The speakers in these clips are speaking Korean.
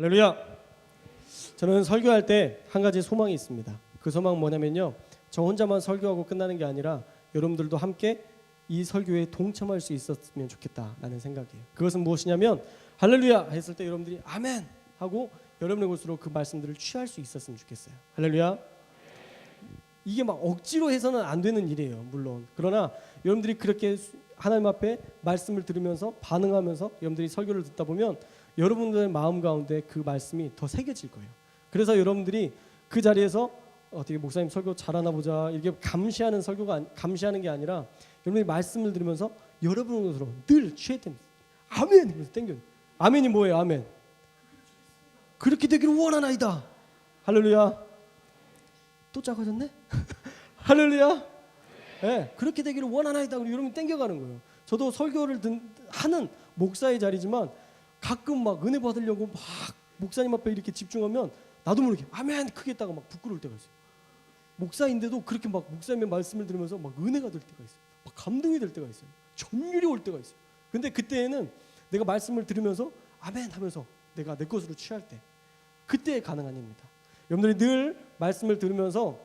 할렐루야. 저는 설교할 때 한 가지 소망이 있습니다. 그 소망은 뭐냐면요, 저 혼자만 설교하고 끝나는 게 아니라 여러분들도 함께 이 설교에 동참할 수 있었으면 좋겠다라는 생각이에요. 그것은 무엇이냐면 할렐루야 했을 때 여러분들이 아멘 하고 여러분의 곳으로 그 말씀들을 취할 수 있었으면 좋겠어요. 할렐루야. 이게 막 억지로 해서는 안 되는 일이에요, 물론. 그러나 여러분들이 그렇게 하나님 앞에 말씀을 들으면서 반응하면서 여러분들이 설교를 듣다 보면 여러분들의 마음 가운데 그 말씀이 더 새겨질 거예요. 그래서 여러분들이 그 자리에서 어떻게 목사님 설교 잘하나 보자 이렇게 감시하는 감시하는 게 아니라 여러분이 말씀을 들으면서 여러분으로 늘 취해 됩니다. 아멘 이러면서 땡겨. 아멘이 뭐예요? 아멘. 그렇게 되기를 원하나이다. 할렐루야. 또 작아졌네? 할렐루야. 네, 그렇게 되기를 원하나이다. 여러분이 땡겨가는 거예요. 저도 설교를 하는 목사의 자리지만 가끔 막 은혜 받으려고 막 목사님 앞에 이렇게 집중하면 나도 모르게 아멘 크게 했다가 막 부끄러울 때가 있어요. 목사인데도 그렇게 막 목사님의 말씀을 들으면서 막 은혜가 될 때가 있어요. 막 감동이 될 때가 있어요. 전율이 올 때가 있어요. 근데 그때에는 내가 말씀을 들으면서 아멘 하면서 내가 내 것으로 취할 때, 그때 가능한 일입니다. 여러분들이 늘 말씀을 들으면서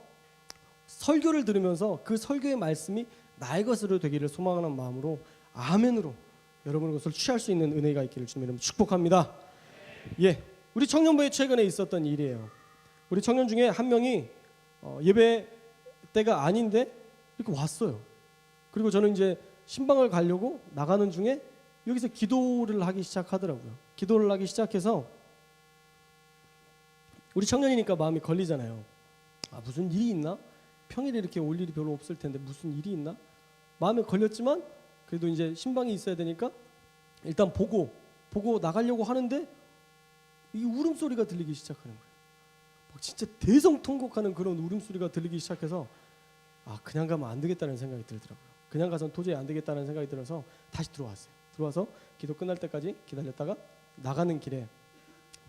설교를 들으면서 그 설교의 말씀이 나의 것으로 되기를 소망하는 마음으로 아멘으로 여러분의 것을 취할 수 있는 은혜가 있기를 주님 이름으로 축복합니다. 예, 우리 청년부에 최근에 있었던 일이에요. 우리 청년 중에 한 명이 예배 때가 아닌데 이렇게 왔어요. 그리고 저는 이제 신방을 가려고 나가는 중에 여기서 기도를 하기 시작하더라고요. 기도를 하기 시작해서 우리 청년이니까 마음이 걸리잖아요. 아, 무슨 일이 있나? 평일에 이렇게 올 일이 별로 없을 텐데 무슨 일이 있나? 마음에 걸렸지만 그래도 이제 신방이 있어야 되니까 일단 보고 나가려고 하는데 이 울음소리가 들리기 시작하는 거예요. 막 진짜 대성통곡하는 그런 울음소리가 들리기 시작해서 아, 그냥 가면 안 되겠다는 생각이 들더라고요. 그냥 가서는 도저히 안 되겠다는 생각이 들어서 다시 들어왔어요. 들어와서 기도 끝날 때까지 기다렸다가 나가는 길에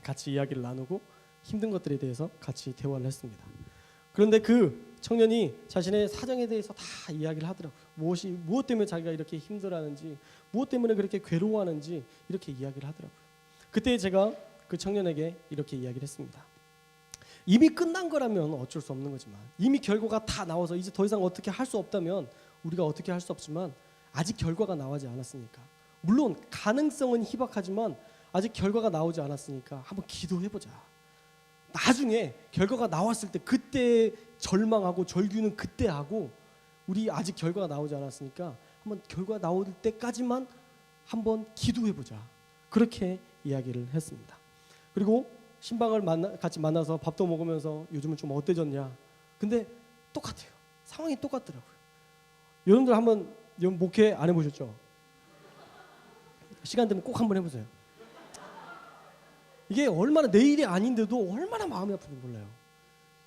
같이 이야기를 나누고 힘든 것들에 대해서 같이 대화를 했습니다. 그런데 그 청년이 자신의 사정에 대해서 다 이야기를 하더라고요. 무엇 때문에 자기가 이렇게 힘들어하는지, 무엇 때문에 그렇게 괴로워하는지 이렇게 이야기를 하더라고요. 그때 제가 그 청년에게 이렇게 이야기를 했습니다. 이미 끝난 거라면 어쩔 수 없는 거지만, 이미 결과가 다 나와서 이제 더 이상 어떻게 할 수 없다면 우리가 어떻게 할 수 없지만 아직 결과가 나오지 않았으니까, 물론 가능성은 희박하지만 아직 결과가 나오지 않았으니까 한번 기도해보자. 나중에 결과가 나왔을 때 그때 절망하고 절규는 그때 하고, 우리 아직 결과가 나오지 않았으니까 한번 결과 나올 때까지만 한번 기도해보자. 그렇게 이야기를 했습니다. 그리고 신방을 같이 만나서 밥도 먹으면서 요즘은 좀 어때졌냐. 근데 똑같아요. 상황이 똑같더라고요. 여러분들 한번 목회 안 해보셨죠? 시간 되면 꼭 한번 해보세요. 이게 얼마나 내 일이 아닌데도 얼마나 마음이 아픈지 몰라요.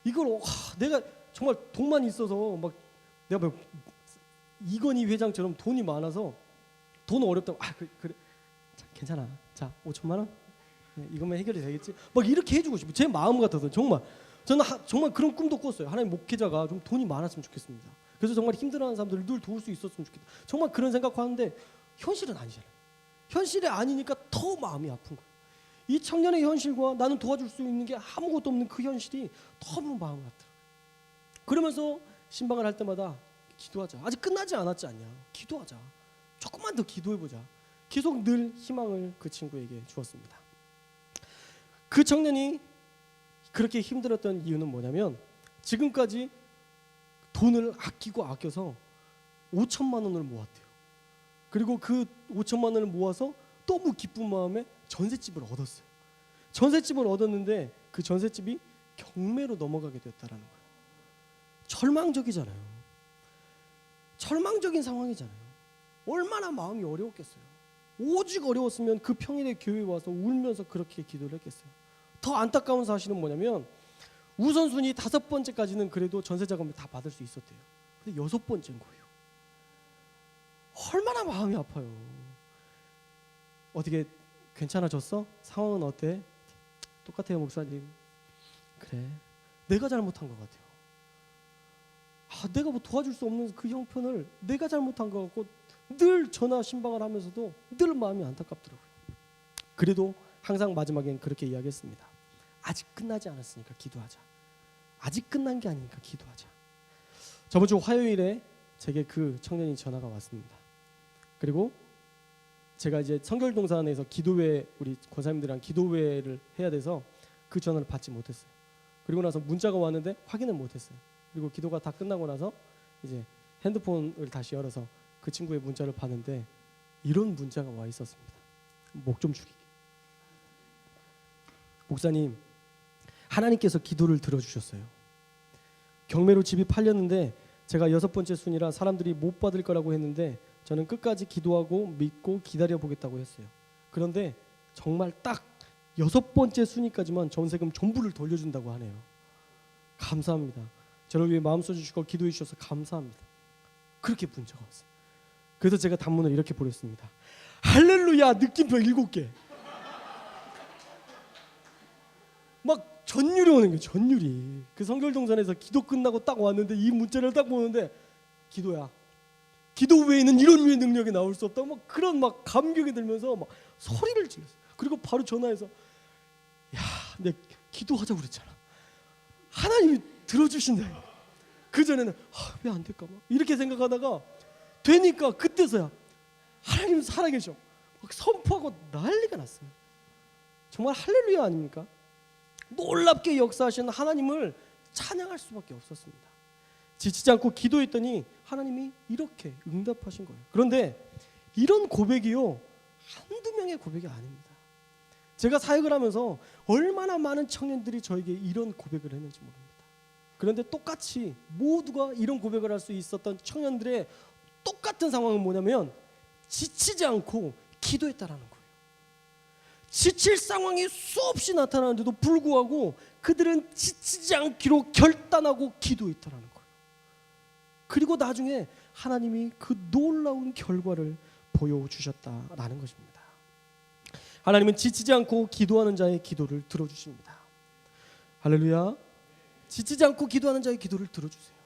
이걸 내가 정말 돈만 있어서 막 내가 막 이건희 회장처럼 돈이 많아서 돈 어렵다고 그래 자, 괜찮아. 자 5천만 원 이것만 해결이 되겠지. 막 이렇게 해주고 싶어. 제 마음 같아서 정말 저는 정말 그런 꿈도 꿨어요. 하나님 목회자가 좀 돈이 많았으면 좋겠습니다. 그래서 정말 힘들어하는 사람들을 늘 도울 수 있었으면 좋겠다. 정말 그런 생각하는데 현실은 아니잖아요. 현실이 아니니까 더 마음이 아픈 거예요. 이 청년의 현실과 나는 도와줄 수 있는 게 아무것도 없는 그 현실이 너무 마음이 아프더라고요. 그러면서 신방을 할 때마다 기도하자. 아직 끝나지 않았지 않냐. 기도하자. 조금만 더 기도해보자. 계속 늘 희망을 그 친구에게 주었습니다. 그 청년이 그렇게 힘들었던 이유는 뭐냐면 지금까지 돈을 아껴서 5천만 원을 모았대요. 그리고 그 5천만 원을 모아서 너무 기쁜 마음에 전셋집을 얻었어요. 전셋집을 얻었는데 그 전셋집이 경매로 넘어가게 됐다라는 거예요. 절망적이잖아요. 절망적인 상황이잖아요. 얼마나 마음이 어려웠겠어요. 오직 어려웠으면 그 평일에 교회에 와서 울면서 그렇게 기도를 했겠어요. 더 안타까운 사실은 뭐냐면 우선순위 5번째까지는 그래도 전세자금을 다 받을 수 있었대요. 근데 6번째인 거예요. 얼마나 마음이 아파요. 어떻게 괜찮아졌어? 상황은 어때? 똑같아요 목사님. 그래 내가 잘못한 것 같아요. 내가 뭐 도와줄 수 없는 그 형편을 내가 잘못한 것 같고 늘 전화 신방을 하면서도 늘 마음이 안타깝더라고요. 그래도 항상 마지막엔 그렇게 이야기했습니다. 아직 끝나지 않았으니까 기도하자. 아직 끝난 게 아니니까 기도하자. 저번 주 화요일에 제게 그 청년이 전화가 왔습니다. 그리고 제가 이제 성결동산에서 기도회, 우리 권사님들이랑 기도회를 해야 돼서 그 전화를 받지 못했어요. 그리고 나서 문자가 왔는데 확인을 못했어요. 그리고 기도가 다 끝나고 나서 이제 핸드폰을 다시 열어서 그 친구의 문자를 봤는데 이런 문자가 와 있었습니다. 목 좀 죽이게. 목사님, 하나님께서 기도를 들어주셨어요. 경매로 집이 팔렸는데 제가 6번째 순이라 사람들이 못 받을 거라고 했는데 저는 끝까지 기도하고 믿고 기다려보겠다고 했어요. 그런데 정말 딱 6번째 순위까지만 전세금 전부를 돌려준다고 하네요. 감사합니다. 저를 위해 마음 써주시고 기도해 주셔서 감사합니다. 그렇게 문자가 왔어요. 그래서 제가 단문을 이렇게 보냈습니다. 할렐루야 느낌표 7개. 막 전율이 오는 거예요. 전율이. 그 성결동산에서 기도 끝나고 딱 왔는데 이 문자를 딱 보는데 기도야. 기도 외에는 이런 류의 능력이 나올 수 없다. 막 그런 막 감격이 들면서 막 소리를 질렀어요. 그리고 바로 전화해서 야, 내가 기도하자고 그랬잖아. 하나님이 들어주신다. 그 전에는 왜 안 될까 막 이렇게 생각하다가 되니까 그때서야 하나님 살아계셔. 막 선포하고 난리가 났어요. 정말 할렐루야 아닙니까? 놀랍게 역사하시는 하나님을 찬양할 수밖에 없었습니다. 지치지 않고 기도했더니 하나님이 이렇게 응답하신 거예요. 그런데 이런 고백이요 한두 명의 고백이 아닙니다. 제가 사역을 하면서 얼마나 많은 청년들이 저에게 이런 고백을 했는지 모릅니다. 그런데 똑같이 모두가 이런 고백을 할 수 있었던 청년들의 똑같은 상황은 뭐냐면 지치지 않고 기도했다라는 거예요. 지칠 상황이 수없이 나타나는데도 불구하고 그들은 지치지 않기로 결단하고 기도했다라는 거예요. 그리고 나중에 하나님이 그 놀라운 결과를 보여주셨다라는 것입니다. 하나님은 지치지 않고 기도하는 자의 기도를 들어주십니다. 할렐루야. 지치지 않고 기도하는 자의 기도를 들어주세요.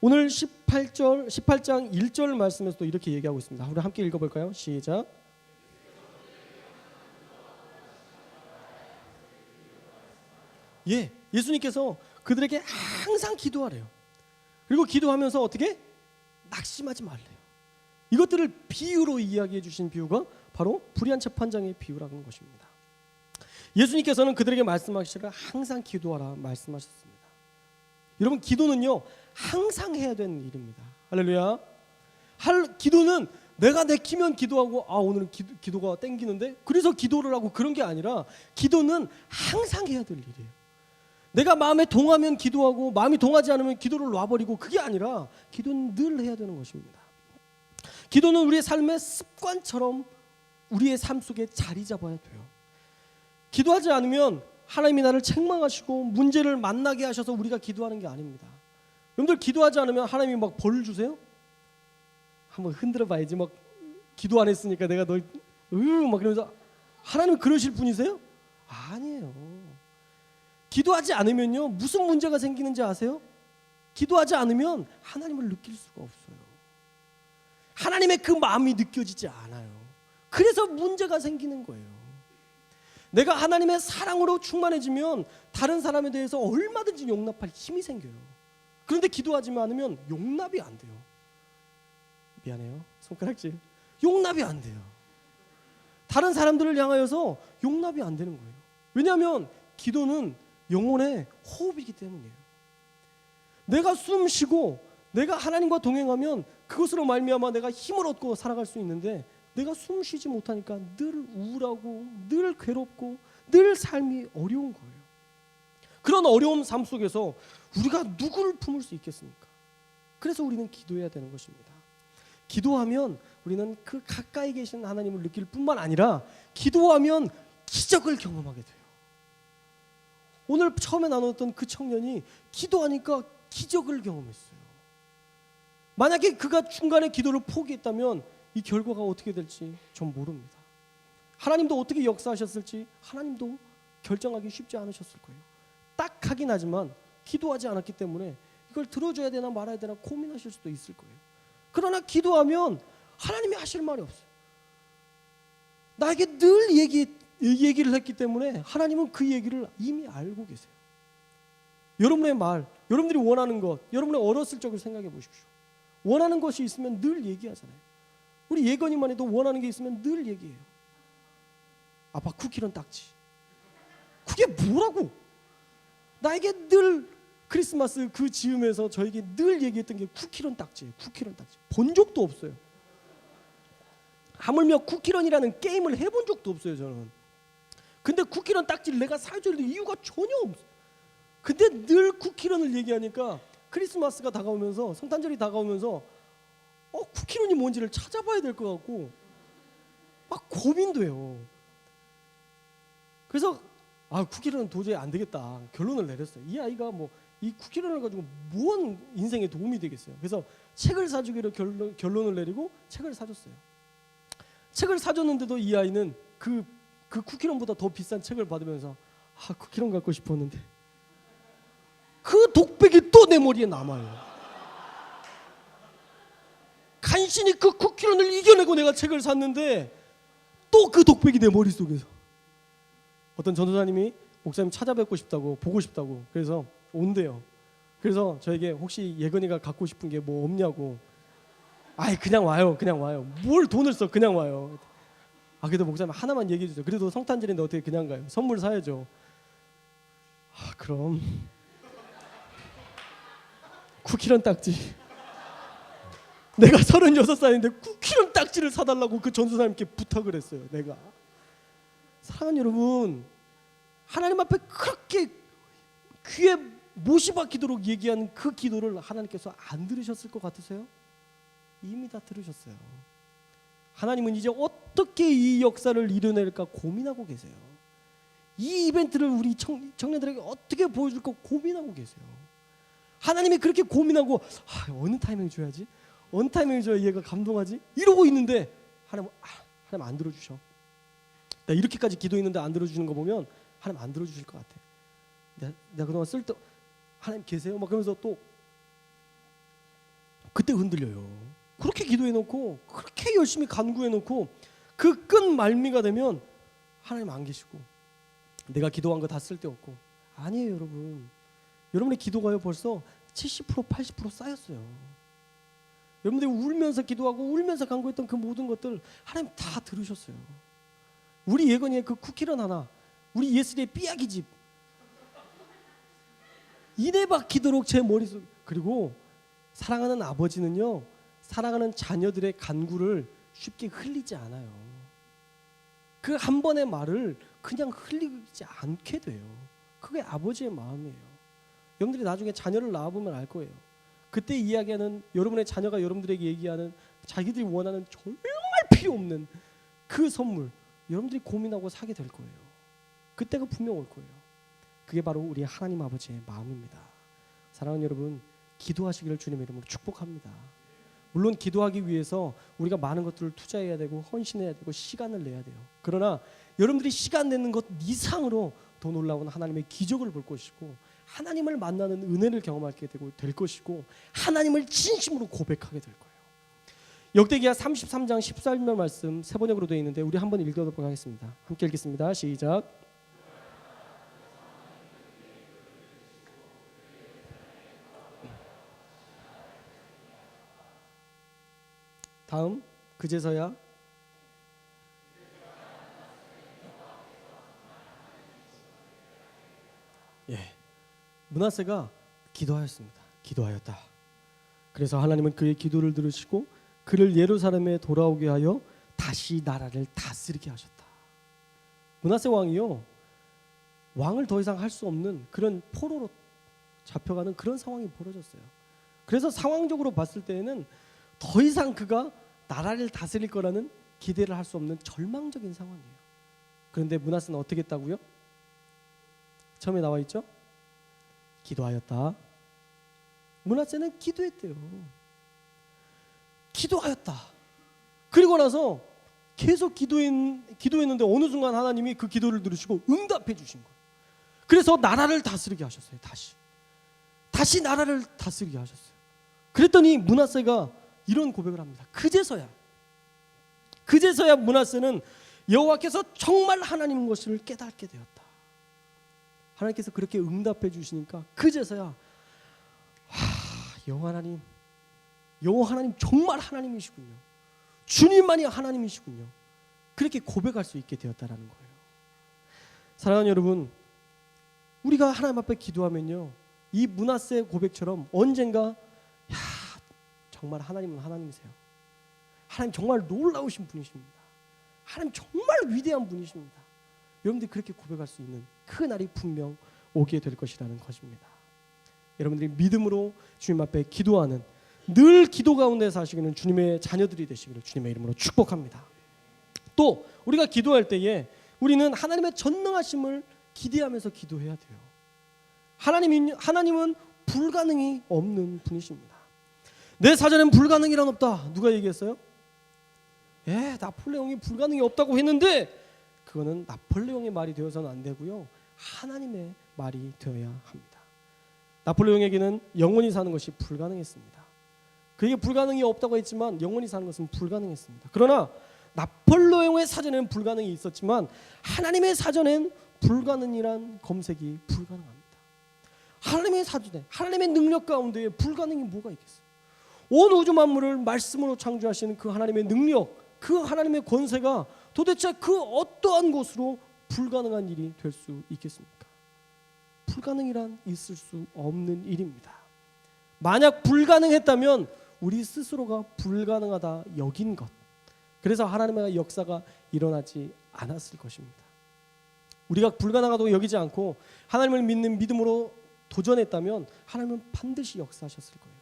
오늘 18장 1절 말씀에서도 이렇게 얘기하고 있습니다. 우리 함께 읽어볼까요? 시작. 예수님께서 그들에게 항상 기도하래요. 그리고 기도하면서 어떻게? 낙심하지 말래요. 이것들을 비유로 이야기해 주신 비유가 바로 불의한 재판장의 비유라는 것입니다. 예수님께서는 그들에게 말씀하시기를 항상 기도하라 말씀하셨습니다. 여러분 기도는요 항상 해야 되는 일입니다. 할렐루야. 기도는 내가 내키면 기도하고 오늘은 기도가 땡기는데 그래서 기도를 하고 그런 게 아니라 기도는 항상 해야 될 일이에요. 내가 마음에 동하면 기도하고 마음이 동하지 않으면 기도를 놔버리고 그게 아니라 기도는 늘 해야 되는 것입니다. 기도는 우리의 삶의 습관처럼 우리의 삶 속에 자리 잡아야 돼요. 기도하지 않으면 하나님이 나를 책망하시고 문제를 만나게 하셔서 우리가 기도하는 게 아닙니다. 여러분들 기도하지 않으면 하나님이 막 벌을 주세요? 한번 흔들어 봐야지. 막 기도 안 했으니까 내가 널 막 그러면서 하나님 그러실 분이세요? 아니에요. 기도하지 않으면요 무슨 문제가 생기는지 아세요? 기도하지 않으면 하나님을 느낄 수가 없어요. 하나님의 그 마음이 느껴지지 않아요. 그래서 문제가 생기는 거예요. 내가 하나님의 사랑으로 충만해지면 다른 사람에 대해서 얼마든지 용납할 힘이 생겨요. 그런데 기도하지 않으면 용납이 안 돼요. 미안해요. 손가락질. 용납이 안 돼요. 다른 사람들을 향하여서 용납이 안 되는 거예요. 왜냐하면 기도는 영혼의 호흡이기 때문이에요. 내가 숨 쉬고 내가 하나님과 동행하면 그것으로 말미암아 내가 힘을 얻고 살아갈 수 있는데 내가 숨 쉬지 못하니까 늘 우울하고 늘 괴롭고 늘 삶이 어려운 거예요. 그런 어려운 삶 속에서 우리가 누구를 품을 수 있겠습니까? 그래서 우리는 기도해야 되는 것입니다. 기도하면 우리는 그 가까이 계신 하나님을 느낄 뿐만 아니라 기도하면 기적을 경험하게 돼요. 오늘 처음에 나눴던 그 청년이 기도하니까 기적을 경험했어요. 만약에 그가 중간에 기도를 포기했다면 이 결과가 어떻게 될지 전 모릅니다. 하나님도 어떻게 역사하셨을지 하나님도 결정하기 쉽지 않으셨을 거예요. 딱 하긴 하지만 기도하지 않았기 때문에 이걸 들어줘야 되나 말아야 되나 고민하실 수도 있을 거예요. 그러나 기도하면 하나님이 하실 말이 없어요. 나에게 늘 얘기를 했기 때문에 하나님은 그 얘기를 이미 알고 계세요. 여러분의 말, 여러분들이 원하는 것, 여러분의 어렸을 적을 생각해 보십시오. 원하는 것이 있으면 늘 얘기하잖아요. 우리 예건이만 해도 원하는 게 있으면 늘 얘기해요. 아빠 쿠키런 딱지. 그게 뭐라고? 나에게 늘 크리스마스 그 즈음에서 저에게 늘 얘기했던 게 쿠키런 딱지예요. 쿠키런 딱지. 본 적도 없어요. 하물며 쿠키런이라는 게임을 해본 적도 없어요, 저는. 근데 쿠키런 딱지를 내가 사줄 이유가 전혀 없어요. 근데 늘 쿠키런을 얘기하니까 크리스마스가 다가오면서, 성탄절이 다가오면서 쿠키런이 뭔지를 찾아봐야 될 것 같고 막 고민돼요. 그래서 쿠키런은 도저히 안 되겠다 결론을 내렸어요. 이 아이가 뭐 이 쿠키런을 가지고 무언 인생에 도움이 되겠어요. 그래서 책을 사주기로 결론을 내리고 책을 사줬어요. 책을 사줬는데도 이 아이는 그 쿠키런보다 더 비싼 책을 받으면서 쿠키런 갖고 싶었는데 그 독백이 또 내 머리에 남아요. 간신히 그 쿠키런을 이겨내고 내가 책을 샀는데 또 그 독백이 내 머릿속에서. 어떤 전도사님이 목사님 찾아뵙고 싶다고, 보고 싶다고, 그래서 온대요. 그래서 저에게 혹시 예건이가 갖고 싶은 게 뭐 없냐고. 그냥 와요. 그냥 와요. 뭘 돈을 써. 그냥 와요. 그래도 목사님 하나만 얘기해 주세요. 그래도 성탄절인데 어떻게 그냥 가요. 선물 사야죠. 그럼 쿠키런 딱지. 내가 36살인데 쿠키런 딱지를 사달라고 그 전도사님께 부탁을 했어요. 내가. 사랑하는 여러분, 하나님 앞에 그렇게 귀에 못이 박히도록 얘기한 그 기도를 하나님께서 안 들으셨을 것 같으세요? 이미 다 들으셨어요. 하나님은 이제 어떻게 이 역사를 이뤄낼까 고민하고 계세요. 이 이벤트를 우리 청년들에게 어떻게 보여줄까 고민하고 계세요. 하나님이 그렇게 고민하고 어느 타이밍에 줘야지? 어느 타이밍에 줘야 얘가 감동하지? 이러고 있는데 하나님 안 들어주셔. 나 이렇게까지 기도했는데 안 들어주는 거 보면 하나님 안 들어주실 것 같아. 내가 그동안 하나님 계세요? 막 그러면서 또 그때 흔들려요. 그렇게 기도해놓고 그렇게 열심히 간구해놓고 그 끝 말미가 되면 하나님 안 계시고 내가 기도한 거 다 쓸데없고. 아니에요, 여러분. 여러분의 기도가요 벌써 70% 80% 쌓였어요. 여러분들이 울면서 기도하고 울면서 간구했던 그 모든 것들 하나님 다 들으셨어요. 우리 예건이의 그 쿠키런 하나, 우리 예슬이의 삐약이 집 이내 박히도록 제 머릿속. 그리고 사랑하는 아버지는요, 사랑하는 자녀들의 간구를 쉽게 흘리지 않아요. 그 한 번의 말을 그냥 흘리지 않게 돼요. 그게 아버지의 마음이에요. 여러분들이 나중에 자녀를 낳아보면 알 거예요. 그때 이야기하는, 여러분의 자녀가 여러분들에게 얘기하는 자기들이 원하는 정말 필요 없는 그 선물, 여러분들이 고민하고 사게 될 거예요. 그때가 분명 올 거예요. 그게 바로 우리 하나님 아버지의 마음입니다. 사랑하는 여러분, 기도하시기를 주님의 이름으로 축복합니다. 물론 기도하기 위해서 우리가 많은 것들을 투자해야 되고 헌신해야 되고 시간을 내야 돼요. 그러나 여러분들이 시간 내는 것 이상으로 더 놀라운 하나님의 기적을 볼 것이고 하나님을 만나는 은혜를 경험하게 될 것이고 하나님을 진심으로 고백하게 될 거예요. 역대기야 33장 14절 말씀 세 번역으로 되어 있는데 우리 한번 읽어보도록 하겠습니다. 함께 읽겠습니다. 시작. 다음, 그제서야 므낫세가 기도하였습니다. 기도하였다. 그래서 하나님은 그의 기도를 들으시고 그를 예루살렘에 돌아오게 하여 다시 나라를 다스리게 하셨다. 므낫세 왕이요, 왕을 더 이상 할 수 없는 그런 포로로 잡혀가는 그런 상황이 벌어졌어요. 그래서 상황적으로 봤을 때에는 더 이상 그가 나라를 다스릴 거라는 기대를 할 수 없는 절망적인 상황이에요. 그런데 므낫세는 어떻게 했다고요? 처음에 나와 있죠? 기도하였다. 므낫세는 기도했대요. 기도하였다. 그리고 나서 계속 기도했는데 어느 순간 하나님이 그 기도를 들으시고 응답해 주신 거예요. 그래서 나라를 다스리게 하셨어요. 다시 나라를 다스리게 하셨어요. 그랬더니 므낫세가 이런 고백을 합니다. 그제서야 므낫세는 여호와께서 정말 하나님인 것을 깨닫게 되었다. 하나님께서 그렇게 응답해 주시니까 그제서야 여호와 하나님 정말 하나님이시군요. 주님만이 하나님이시군요. 그렇게 고백할 수 있게 되었다라는 거예요. 사랑하는 여러분, 우리가 하나님 앞에 기도하면요, 이 므낫세의 고백처럼 언젠가 정말 하나님은 하나님이세요. 하나님 정말 놀라우신 분이십니다. 하나님 정말 위대한 분이십니다. 여러분들이 그렇게 고백할 수 있는 그 날이 분명 오게 될 것이라는 것입니다. 여러분들이 믿음으로 주님 앞에 기도하는, 늘 기도 가운데 사시기는 주님의 자녀들이 되시기를 주님의 이름으로 축복합니다. 또 우리가 기도할 때에 우리는 하나님의 전능하심을 기대하면서 기도해야 돼요. 하나님은 불가능이 없는 분이십니다. 내 사전엔 불가능이란 없다. 누가 얘기했어요? 나폴레옹이 불가능이 없다고 했는데 그거는 나폴레옹의 말이 되어서는 안 되고요, 하나님의 말이 되어야 합니다. 나폴레옹에게는 영원히 사는 것이 불가능했습니다. 그에게 불가능이 없다고 했지만 영원히 사는 것은 불가능했습니다. 그러나 나폴레옹의 사전에는 불가능이 있었지만 하나님의 사전엔 불가능이란 검색이 불가능합니다. 하나님의 사전에, 하나님의 능력 가운데 불가능이 뭐가 있겠어요? 온 우주 만물을 말씀으로 창조하시는 그 하나님의 능력, 그 하나님의 권세가 도대체 그 어떠한 것으로 불가능한 일이 될 수 있겠습니까? 불가능이란 있을 수 없는 일입니다. 만약 불가능했다면 우리 스스로가 불가능하다 여긴 것, 그래서 하나님의 역사가 일어나지 않았을 것입니다. 우리가 불가능하다고 여기지 않고 하나님을 믿는 믿음으로 도전했다면 하나님은 반드시 역사하셨을 거예요.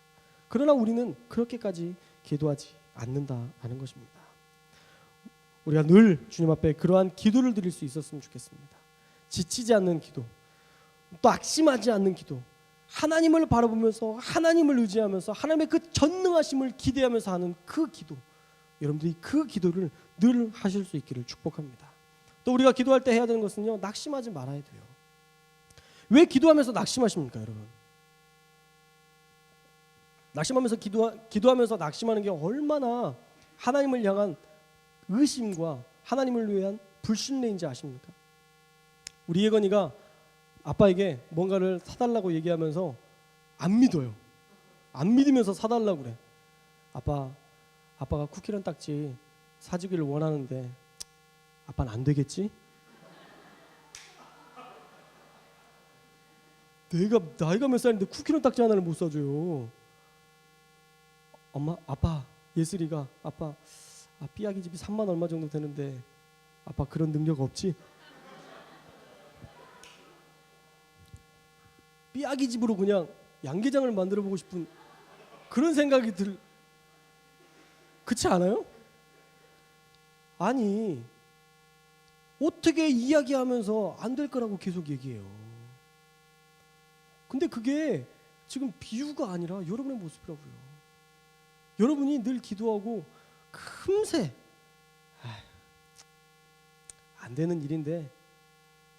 그러나 우리는 그렇게까지 기도하지 않는다라는 것입니다. 우리가 늘 주님 앞에 그러한 기도를 드릴 수 있었으면 좋겠습니다. 지치지 않는 기도, 또 낙심하지 않는 기도, 하나님을 바라보면서 하나님을 의지하면서 하나님의 그 전능하심을 기대하면서 하는 그 기도, 여러분들이 그 기도를 늘 하실 수 있기를 축복합니다. 또 우리가 기도할 때 해야 되는 것은요, 낙심하지 말아야 돼요. 왜 기도하면서 낙심하십니까, 여러분? 낙심하면서 기도하면서 낙심하는 게 얼마나 하나님을 향한 의심과 하나님을 위한 불신뢰인지 아십니까? 우리 예건이가 아빠에게 뭔가를 사달라고 얘기하면서 안 믿어요. 안 믿으면서 사달라고 그래. 아빠가 쿠키런 딱지 사주기를 원하는데 아빠는 안 되겠지? 내가 나이가 몇 살인데 쿠키런 딱지 하나를 못 사줘요. 아빠, 예슬이가 아빠, 삐약이 집이 3만 얼마 정도 되는데 아빠 그런 능력 없지? 삐약이 집으로 그냥 양계장을 만들어 보고 싶은 그런 생각이 그렇지 않아요? 아니, 어떻게 이야기하면서 안 될 거라고 계속 얘기해요. 근데 그게 지금 비유가 아니라 여러분의 모습이라고요. 여러분이 늘 기도하고 금세 안 되는 일인데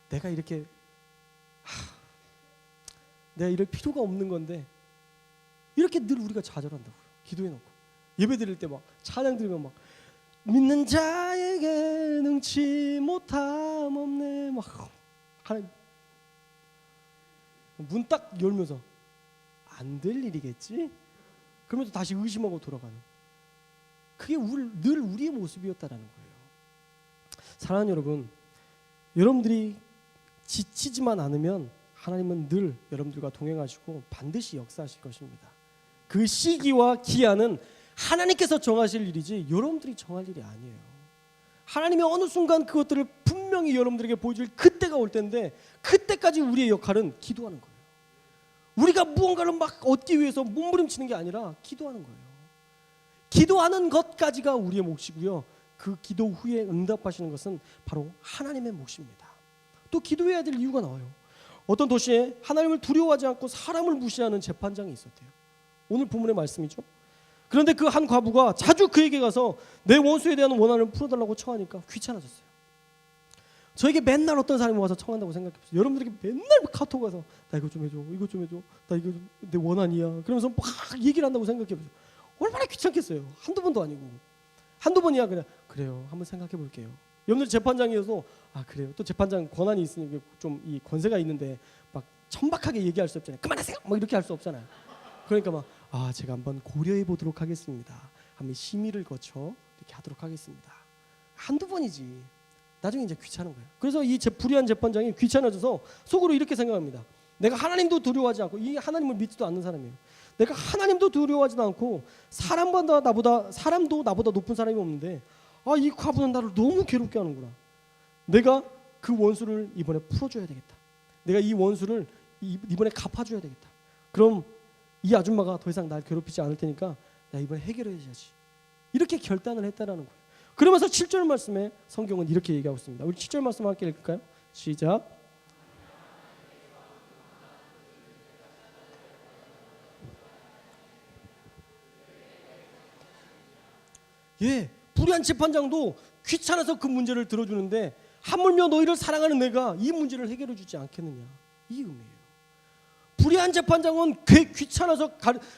내가 이렇게 내가 이럴 필요가 없는 건데 이렇게 늘 우리가 좌절한다고요. 기도해놓고 예배 드릴 때 막 찬양 들으면 막 믿는 자에게 능치 못함 없네 막 하나님 문 딱 열면서 안 될 일이겠지? 그러면서 다시 의심하고 돌아가는, 그게 늘 우리의 모습이었다라는 거예요. 사랑하는 여러분, 여러분들이 지치지만 않으면 하나님은 늘 여러분들과 동행하시고 반드시 역사하실 것입니다. 그 시기와 기한은 하나님께서 정하실 일이지 여러분들이 정할 일이 아니에요. 하나님이 어느 순간 그것들을 분명히 여러분들에게 보여줄 그때가 올 텐데, 그때까지 우리의 역할은 기도하는 거예요. 우리가 무언가를 막 얻기 위해서 몸부림치는 게 아니라 기도하는 거예요. 기도하는 것까지가 우리의 몫이고요, 그 기도 후에 응답하시는 것은 바로 하나님의 몫입니다. 또 기도해야 될 이유가 나와요. 어떤 도시에 하나님을 두려워하지 않고 사람을 무시하는 재판장이 있었대요. 오늘 본문의 말씀이죠. 그런데 그 한 과부가 자주 그에게 가서 내 원수에 대한 원한을 풀어달라고 청하니까 귀찮아졌어요. 저에게 맨날 어떤 사람이 와서 청한다고 생각해보세요. 여러분들에게 맨날 카톡 와서 나 이거 좀 해줘, 이거 좀 해줘, 나 이거 좀 내 원한이야, 그러면서 막 얘기를 한다고 생각해보세요. 얼마나 귀찮겠어요. 한두 번도 아니고. 한두 번이야 그래요. 한번 생각해 볼게요. 여러분들 재판장이어서 그래요. 또 재판장 권한이 있으니까 좀 이 권세가 있는데 막 천박하게 얘기할 수 없잖아요. 그만하세요. 막 이렇게 할 수 없잖아요. 그러니까 막 제가 한번 고려해 보도록 하겠습니다. 한번 심의를 거쳐 이렇게 하도록 하겠습니다. 한두 번이지. 나중에 이제 귀찮은 거예요. 그래서 이 불의한 재판장이 귀찮아져서 속으로 이렇게 생각합니다. 내가 하나님도 두려워하지 않고 이 하나님을 믿지도 않는 사람이에요. 내가 하나님도 두려워하지도 않고 사람도 나보다 높은 사람이 없는데 이 과부는 나를 너무 괴롭게 하는구나. 내가 그 원수를 이번에 풀어줘야 되겠다. 내가 이 원수를 이번에 갚아줘야 되겠다. 그럼 이 아줌마가 더 이상 날 괴롭히지 않을 테니까 나 이번에 해결해야지. 이렇게 결단을 했다라는 거예요. 그러면서 7절 말씀에 성경은 이렇게 얘기하고 있습니다. 우리 7절 말씀 함께 읽을까요? 시작. 불의한 재판장도 귀찮아서 그 문제를 들어주는데 하물며 너희를 사랑하는 내가 이 문제를 해결해 주지 않겠느냐. 이 의미예요. 불의한 재판장은 귀찮아서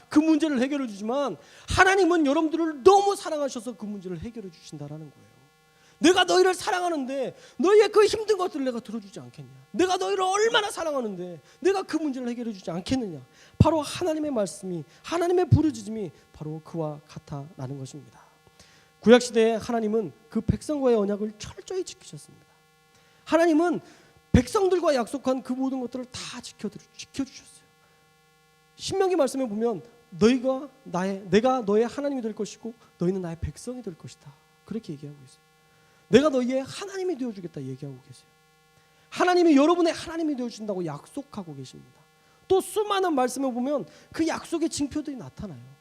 그 문제를 해결해 주지만 하나님은 여러분들을 너무 사랑하셔서 그 문제를 해결해 주신다라는 거예요. 내가 너희를 사랑하는데 너희의 그 힘든 것들을 내가 들어주지 않겠냐. 내가 너희를 얼마나 사랑하는데 내가 그 문제를 해결해 주지 않겠느냐. 바로 하나님의 말씀이, 하나님의 부르짖음이 바로 그와 같다라는 것입니다. 구약시대에 하나님은 그 백성과의 언약을 철저히 지키셨습니다. 하나님은 백성들과 약속한 그 모든 것들을 다 지켜주셨어요. 신명기 말씀에 보면 내가 너의 하나님이 될 것이고 너희는 나의 백성이 될 것이다. 그렇게 얘기하고 있어요. 내가 너희의 하나님이 되어주겠다 얘기하고 계세요. 하나님이 여러분의 하나님이 되어주신다고 약속하고 계십니다. 또 수많은 말씀에 보면 그 약속의 징표들이 나타나요.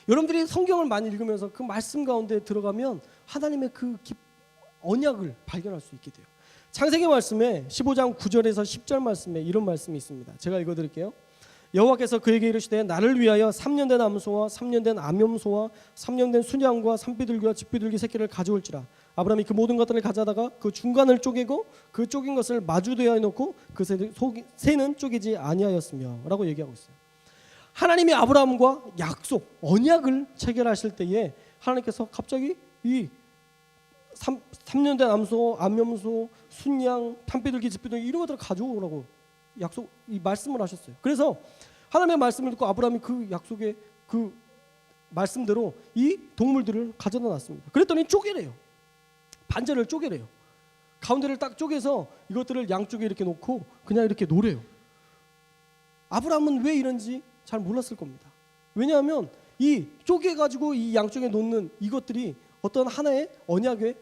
여러분들이 성경을 많이 읽으면서 그 말씀 가운데 들어가면 하나님의 그 언약을 발견할 수 있게 돼요. 창세기 말씀에 15장 9절에서 10절 말씀에 이런 말씀이 있습니다. 제가 읽어드릴게요. 여호와께서 그에게 이르시되 나를 위하여 3년 된 암소와 3년 된 암염소와 3년 된 순양과 산비둘기와 집비둘기 새끼를 가져올지라. 아브라함이 그 모든 것들을 가져다가 그 중간을 쪼개고 그 쪼긴 것을 마주대하여 놓고 그 새는 쪼개지 아니하였으며 라고 얘기하고 있어요. 하나님이 아브라함과 약속, 언약을 체결하실 때에 하나님께서 갑자기 이 3년 된 암소, 암염소, 순양, 산비둘기, 집비둘기 이런 것들을 가져오라고 이 말씀을 하셨어요. 그래서 하나님의 말씀을 듣고 아브라함이 그 약속의 그 말씀대로 이 동물들을 가져다 놨습니다. 그랬더니 쪼개래요. 반절을 쪼개래요. 가운데를 딱 쪼개서 이것들을 양쪽에 이렇게 놓고 그냥 이렇게 놓으래요. 아브라함은 왜 이런지 잘 몰랐을 겁니다. 왜냐하면 이 쪼개가지고 이 양쪽에 놓는 이것들이 어떤 하나의 언약의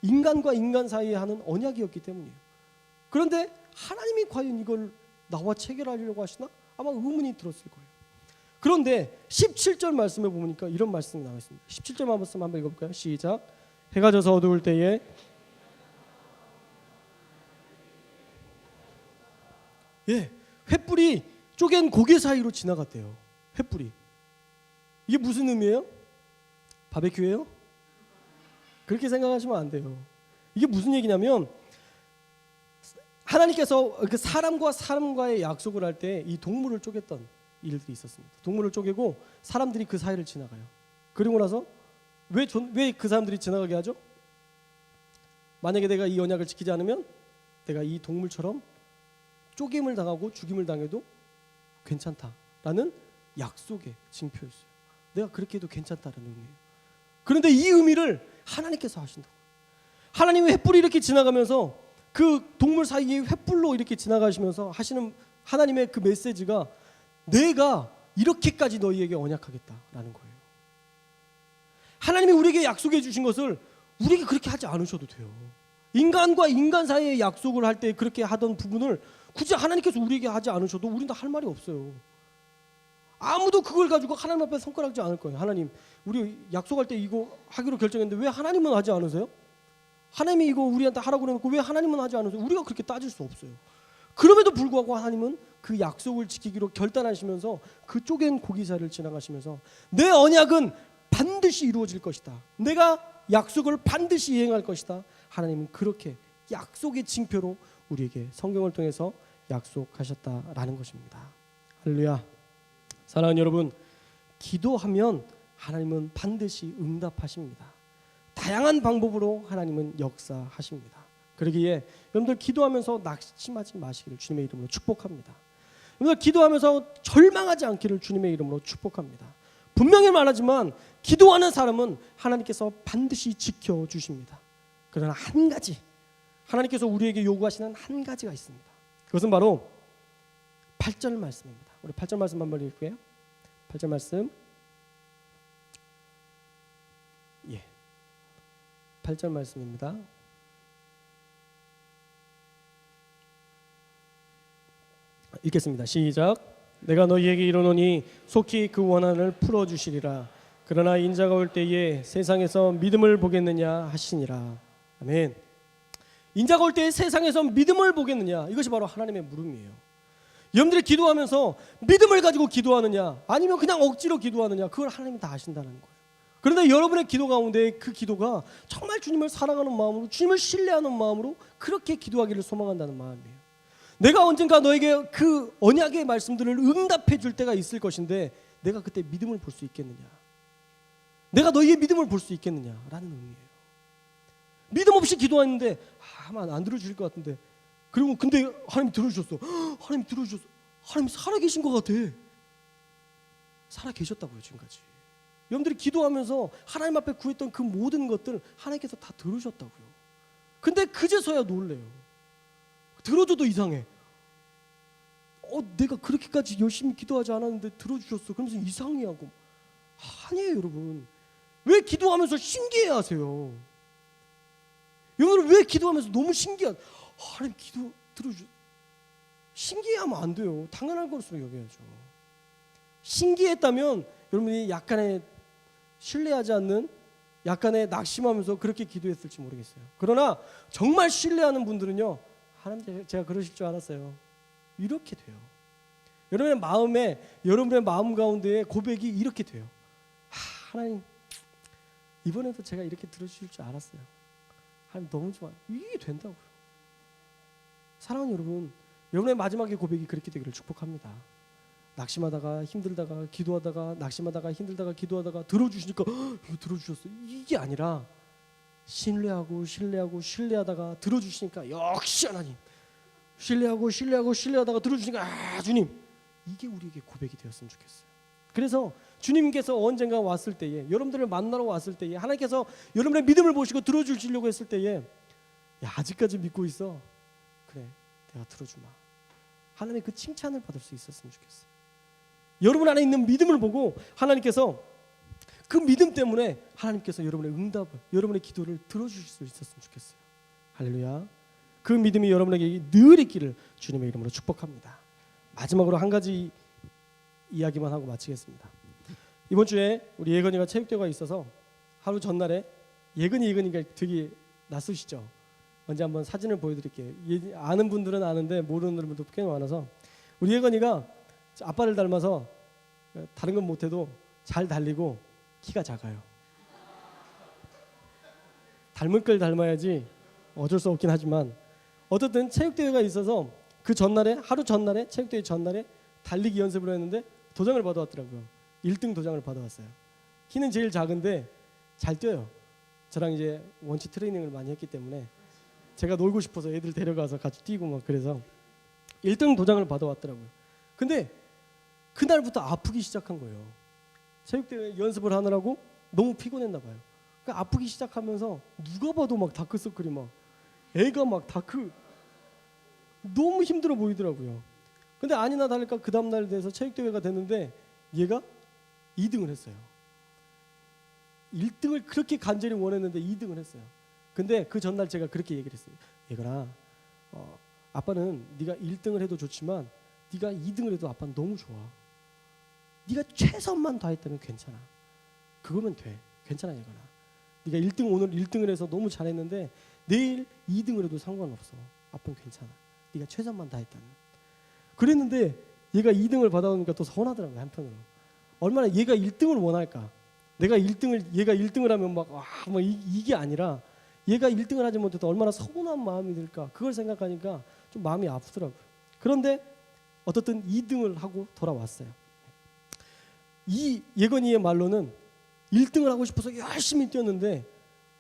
인간과 인간 사이에 하는 언약이었기 때문이에요. 그런데 하나님이 과연 이걸 나와 체결하려고 하시나? 아마 의문이 들었을 거예요. 그런데 17절 말씀에 보니까 이런 말씀이 나와 있습니다. 17절 말씀 한번 읽어볼까요? 시작. 해가 져서 어두울 때에 횃불이 쪼갠 고개 사이로 지나갔대요. 횃불이. 이게 무슨 의미예요? 바베큐예요? 그렇게 생각하시면 안 돼요. 이게 무슨 얘기냐면 하나님께서 그 사람과의 약속을 할 때 이 동물을 쪼갰던 일들이 있었습니다. 동물을 쪼개고 사람들이 그 사이를 지나가요. 그리고 나서 왜 그 사람들이 지나가게 하죠? 만약에 내가 이 언약을 지키지 않으면 내가 이 동물처럼 쪼갰을 당하고 죽임을 당해도 괜찮다라는 약속의 징표였어요. 내가 그렇게 해도 괜찮다라는 의미예요. 그런데 이 의미를 하나님께서 하신다고. 하나님의 횃불이 이렇게 지나가면서 그 동물 사이에 횃불로 이렇게 지나가시면서 하시는 하나님의 그 메시지가 내가 이렇게까지 너희에게 언약하겠다라는 거예요. 하나님이 우리에게 약속해 주신 것을 우리에게 그렇게 하지 않으셔도 돼요. 인간과 인간 사이의 약속을 할 때 그렇게 하던 부분을 굳이 하나님께서 우리에게 하지 않으셔도 우리는 할 말이 없어요. 아무도 그걸 가지고 하나님 앞에 손가락질 않을 거예요. 하나님, 우리 약속할 때 이거 하기로 결정했는데 왜 하나님은 하지 않으세요? 하나님이 이거 우리한테 하라고 그래놓고 왜 하나님은 하지 않으세요? 우리가 그렇게 따질 수 없어요. 그럼에도 불구하고 하나님은 그 약속을 지키기로 결단하시면서 그 쪼갠 고기사를 지나가시면서 내 언약은 반드시 이루어질 것이다. 내가 약속을 반드시 이행할 것이다. 하나님은 그렇게 약속의 징표로 우리에게 성경을 통해서 약속하셨다라는 것입니다. 할렐루야. 사랑하는 여러분, 기도하면 하나님은 반드시 응답하십니다. 다양한 방법으로 하나님은 역사하십니다. 그러기에 여러분들 기도하면서 낙심하지 마시기를 주님의 이름으로 축복합니다. 여러분들 기도하면서 절망하지 않기를 주님의 이름으로 축복합니다. 분명히 말하지만 기도하는 사람은 하나님께서 반드시 지켜주십니다. 그러나 한 가지, 하나님께서 우리에게 요구하시는 한 가지가 있습니다. 그것은 바로 8절 말씀입니다. 우리 8절 말씀 한번 읽을게요. 8절 말씀. 8절 말씀입니다. 읽겠습니다. 시작. 내가 너희에게 이르노니 속히 그 원한을 풀어주시리라. 그러나 인자가 올 때에 세상에서 믿음을 보겠느냐 하시니라. 아멘. 인자가 올 때에 세상에서 믿음을 보겠느냐, 이것이 바로 하나님의 물음이에요. 여러분들이 기도하면서 믿음을 가지고 기도하느냐 아니면 그냥 억지로 기도하느냐, 그걸 하나님이 다 아신다는 거예요. 그런데 여러분의 기도 가운데 그 기도가 정말 주님을 사랑하는 마음으로, 주님을 신뢰하는 마음으로 그렇게 기도하기를 소망한다는 마음이에요. 내가 언젠가 너에게 그 언약의 말씀들을 응답해 줄 때가 있을 것인데 내가 그때 믿음을 볼 수 있겠느냐, 내가 너희의 믿음을 볼 수 있겠느냐라는 의미예요. 믿음 없이 기도했는데 아마 안 들어주실 것 같은데, 그리고 근데 하나님이 들어주셨어. 하나님이 들어주셨어. 하나님이 살아계신 것 같아. 살아계셨다고요 지금까지. 여러분들이 기도하면서 하나님 앞에 구했던 그 모든 것들 하나님께서 다 들으셨다고요. 근데 그제서야 놀래요. 들어줘도 이상해. 내가 그렇게까지 열심히 기도하지 않았는데 들어주셨어. 그러면서 이상해하고. 아니에요 여러분. 왜 기도하면서 신기해하세요? 여러분 왜 기도하면서 너무 하나님 기도 들어주. 신기해하면 안 돼요. 당연한 것으로 여겨야죠. 신기했다면 여러분이 약간의 신뢰하지 않는, 약간의 낙심하면서 그렇게 기도했을지 모르겠어요. 그러나 정말 신뢰하는 분들은요, 하나님 제가 그러실 줄 알았어요. 이렇게 돼요. 여러분의 마음 가운데에 고백이 이렇게 돼요. 하나님 이번에도 제가 이렇게 들어주실 줄 알았어요. 하나님 너무 좋아요. 이게 된다고요. 사랑하는 여러분, 여러분의 마지막의 고백이 그렇게 되기를 축복합니다. 낙심하다가 힘들다가 기도하다가 낙심하다가 힘들다가 기도하다가 들어주시니까 이거 들어주셨어, 이게 아니라 신뢰하다가 들어주시니까 역시 하나님, 신뢰하다가 들어주시니까 주님, 이게 우리에게 고백이 되었으면 좋겠어요. 그래서 주님께서 언젠가 왔을 때에, 여러분들을 만나러 왔을 때에 하나님께서 여러분의 믿음을 보시고 들어주시려고 했을 때에, 야 아직까지 믿고 있어? 그래 내가 들어주마. 하나님의 그 칭찬을 받을 수 있었으면 좋겠어요. 여러분 안에 있는 믿음을 보고 하나님께서 그 믿음 때문에 하나님께서 여러분의 응답을, 여러분의 기도를 들어주실 수 있었으면 좋겠어요. 할렐루야. 그 믿음이 여러분에게 늘 있기를 주님의 이름으로 축복합니다. 마지막으로 한 가지 이야기만 하고 마치겠습니다. 이번 주에 우리 예건이가 체육대회가 있어서 하루 전날에, 예건이가 되게 낯서시죠? 언제 한번 사진을 보여드릴게요. 아는 분들은 아는데 모르는 분들도 꽤 많아서, 우리 예건이가 아빠를 닮아서 다른 건 못해도 잘 달리고 키가 작아요. 닮을 걸 닮아야지 어쩔 수 없긴 하지만, 어쨌든 체육대회가 있어서 그 전날에, 하루 전날에, 체육대회 전날에 달리기 연습을 했는데 도장을 받아왔더라고요. 1등 도장을 받아왔어요. 키는 제일 작은데 잘 뛰어요. 저랑 이제 원치 트레이닝을 많이 했기 때문에 제가 놀고 싶어서 애들 데려가서 같이 뛰고 막 그래서 1등 도장을 받아왔더라고요. 근데 그날부터 아프기 시작한 거예요. 체육대회 연습을 하느라고 너무 피곤했나 봐요. 그러니까 아프기 시작하면서 누가 봐도 막 다크서클이 막, 애가 막 너무 힘들어 보이더라고요. 근데 아니나 다를까 그 다음날 돼서 체육대회가 됐는데 얘가 2등을 했어요. 1등을 그렇게 간절히 원했는데 2등을 했어요. 근데 그 전날 제가 그렇게 얘기를 했어요. 얘들아, 아빠는 네가 1등을 해도 좋지만 네가 2등을 해도 아빠는 너무 좋아. 네가 최선만 다했다면 괜찮아. 그거면 돼. 괜찮아 얘들아. 네가 오늘 1등을 해서 너무 잘했는데 내일 2등을 해도 상관없어. 아빠는 괜찮아. 네가 최선만 다했다면. 그랬는데 얘가 2등을 받아오니까 또 서운하더라고요. 한편으로. 얼마나 얘가 1등을 원할까. 얘가 1등을 하면 막 이게 아니라 얘가 1등을 하지 못해도 얼마나 서운한 마음이 들까. 그걸 생각하니까 좀 마음이 아프더라고요. 그런데 어떻든 2등을 하고 돌아왔어요. 이 예건이의 말로는 1등을 하고 싶어서 열심히 뛰었는데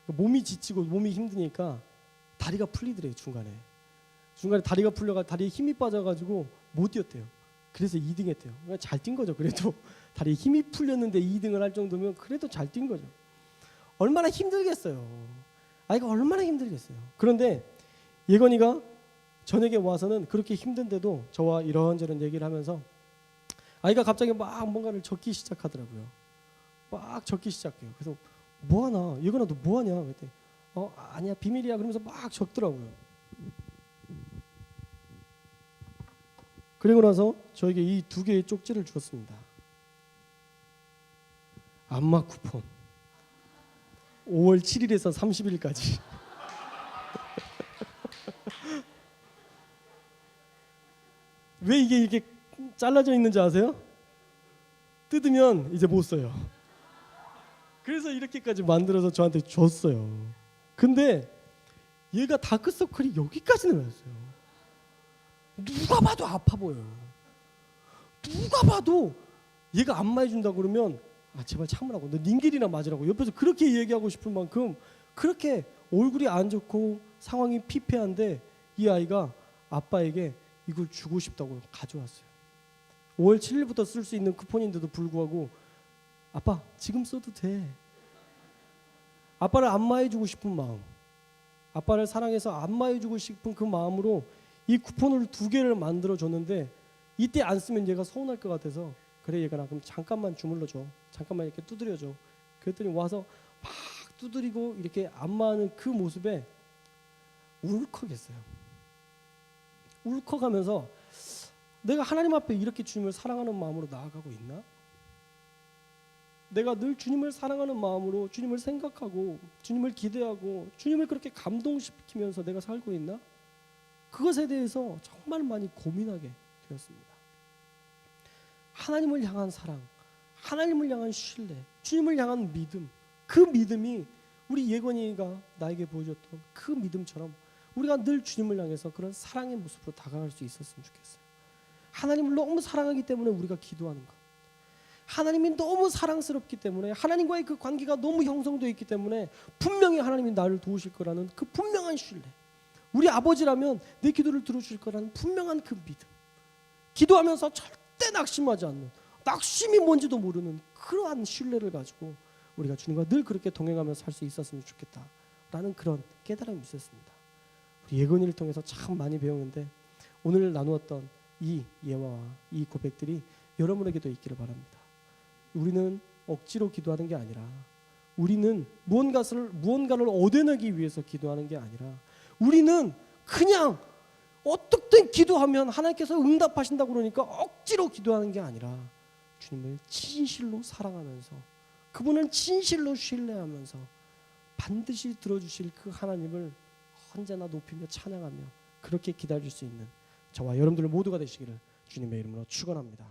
몸이 지치고 몸이 힘드니까 다리가 풀리더래요. 중간에 다리가 풀려가 다리에 힘이 빠져가지고 못 뛰었대요. 그래서 2등 했대요. 그러니까 잘 뛴 거죠. 그래도 다리에 힘이 풀렸는데 2등을 할 정도면 그래도 잘 뛴 거죠. 얼마나 힘들겠어요. 아이가 얼마나 힘들겠어요. 그런데 예건이가 저녁에 와서는 그렇게 힘든데도 저와 이런저런 얘기를 하면서 아이가 갑자기 막 뭔가를 적기 시작하더라고요. 막 적기 시작해요. 그래서 뭐하나? 예건아 너 뭐하냐? 그랬더니 아니야 비밀이야. 그러면서 막 적더라고요. 그리고 나서 저에게 이 2개의 쪽지를 주었습니다. 안마 쿠폰 5월 7일에서 30일까지. 왜 이게 이렇게 잘라져 있는지 아세요? 뜯으면 이제 못 써요. 그래서 이렇게까지 만들어서 저한테 줬어요. 근데 얘가 다크서클이 여기까지 늘었어요. 누가 봐도 아파 보여요. 누가 봐도 얘가 안마해준다고 그러면 제발 참으라고, 너 닌길이나 맞으라고 옆에서 그렇게 얘기하고 싶을 만큼 그렇게 얼굴이 안 좋고 상황이 피폐한데 이 아이가 아빠에게 이걸 주고 싶다고 가져왔어요. 5월 7일부터 쓸 수 있는 쿠폰인데도 불구하고 아빠 지금 써도 돼. 아빠를 안마해주고 싶은 마음, 아빠를 사랑해서 안마해주고 싶은 그 마음으로 이 쿠폰을 2개를 만들어줬는데 이때 안 쓰면 얘가 서운할 것 같아서 그래 얘가 그럼 잠깐만 주물러줘. 잠깐만 이렇게 두드려줘. 그랬더니 와서 막 두드리고 이렇게 안마하는 그 모습에 울컥했어요. 울컥하면서 내가 하나님 앞에 이렇게 주님을 사랑하는 마음으로 나아가고 있나? 내가 늘 주님을 사랑하는 마음으로 주님을 생각하고 주님을 기대하고 주님을 그렇게 감동시키면서 내가 살고 있나? 그것에 대해서 정말 많이 고민하게 되었습니다. 하나님을 향한 사랑, 하나님을 향한 신뢰, 주님을 향한 믿음, 그 믿음이 우리 예건이가 나에게 보여줬던 그 믿음처럼 우리가 늘 주님을 향해서 그런 사랑의 모습으로 다가갈 수 있었으면 좋겠어요. 하나님을 너무 사랑하기 때문에 우리가 기도하는 것, 하나님이 너무 사랑스럽기 때문에 하나님과의 그 관계가 너무 형성되어 있기 때문에 분명히 하나님이 나를 도우실 거라는 그 분명한 신뢰, 우리 아버지라면 내 기도를 들어주실 거라는 분명한 그 믿음, 기도하면서 절대 낙심하지 않는, 낙심이 뭔지도 모르는 그러한 신뢰를 가지고 우리가 주님과 늘 그렇게 동행하면서 살 수 있었으면 좋겠다라는 그런 깨달음이 있었습니다. 우리 예건이를 통해서 참 많이 배우는데 오늘 나누었던 이 예화와 이 고백들이 여러분에게도 있기를 바랍니다. 우리는 억지로 기도하는 게 아니라, 우리는 무언가를 얻어내기 위해서 기도하는 게 아니라, 우리는 그냥 어떻든 기도하면 하나님께서 응답하신다고 그러니까 억지로 기도하는 게 아니라 주님을 진실로 사랑하면서 그분을 진실로 신뢰하면서 반드시 들어주실 그 하나님을 언제나 높이며 찬양하며 그렇게 기다릴 수 있는 저와 여러분들 모두가 되시기를 주님의 이름으로 축원합니다.